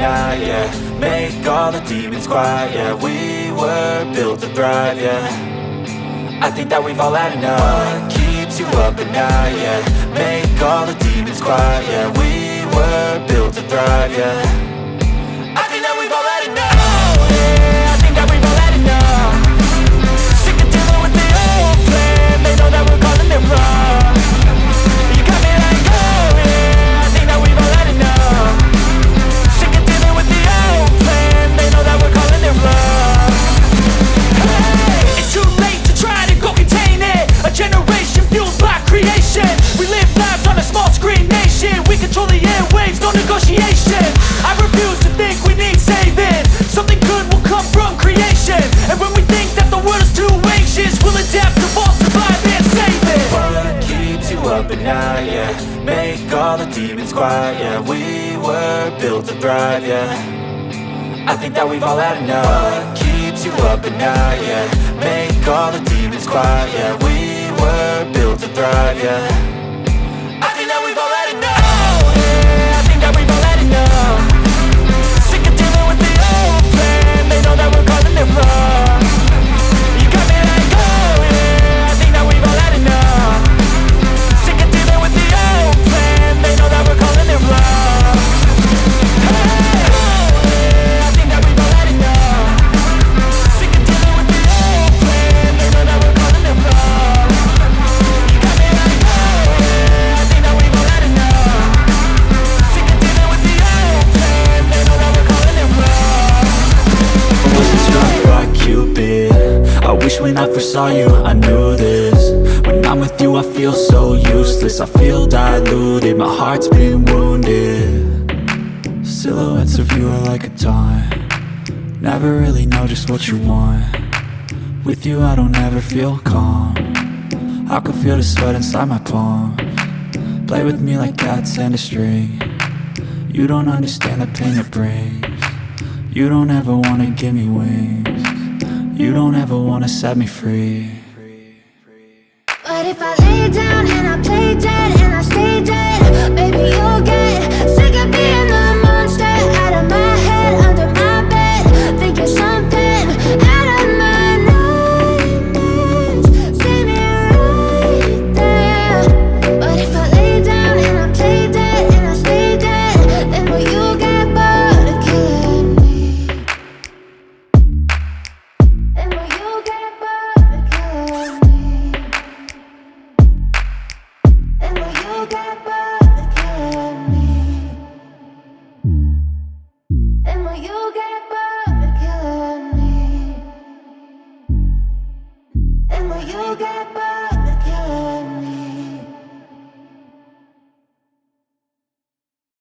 night, yeah. Make all the demons quiet, yeah. We were built to thrive, yeah. I think that we've all had enough. What keeps you up at night, yeah. Make all the demons quiet, yeah. We were built to thrive, yeah. I think that we've all had enough. Oh, yeah, I think that we've all had enough. Sick of dealing with the old plan. They know that we're calling it wrong. You got me like, oh yeah, I think that we've all had enough. Sick of dealing with the old plan. They know that we're calling it wrong. Hey, it's too late to try to go contain it. A generation fueled by creation. We live lives on a small screen nation. We control the airwaves, no negotiation. I refuse to think we need saving. Something good will come from creation. And when we think that the world is too anxious, we'll adapt, evolve, survive and save it. What keeps you up at night, yeah. Make all the demons quiet, yeah. We were built to thrive, yeah. I think that we've all had enough. What keeps you up at night, yeah. Make all the demons quiet, yeah. We were built to thrive, yeah. I think that we've all had enough. Oh yeah, I think that we've all had enough. Sick of dealing with the old plan. They know that we're calling it wrong. You got me like, oh yeah, I think that we've all had enough. Sick of dealing with the old plan. They know that we're calling it wrong. Hey, oh yeah, I think that we've all had enough. Sick of dealing with the old plan. They know that we're calling it wrong. You got me like, oh yeah, I think that we've all had enough. Sick of dealing with the old plan. They know that we're calling it wrong. I wasn't struck by Cupid. I wish when I first saw you I knew this. When I'm with you I feel so useless. I feel diluted, my heart's been wounded. Silhouettes of you are like a taunt. Never really know just what you want. With you I don't ever feel calm. I can feel the sweat inside my palm. Play with me like cats and a string. You don't understand the pain it brings. You don't ever wanna give me wings. You don't ever wanna set me free. But if I lay down and I play dead and I stay dead, baby you'll get sick of being the monster out of my head, under my bed, thinking something out of my nightmares. See me right there. But if I lay down and I play dead and I stay dead, then will you get bored of killing me? Then will you get bored of killing me? And will you get bored of killing me? And will you get bored of killing me? And will you get bored?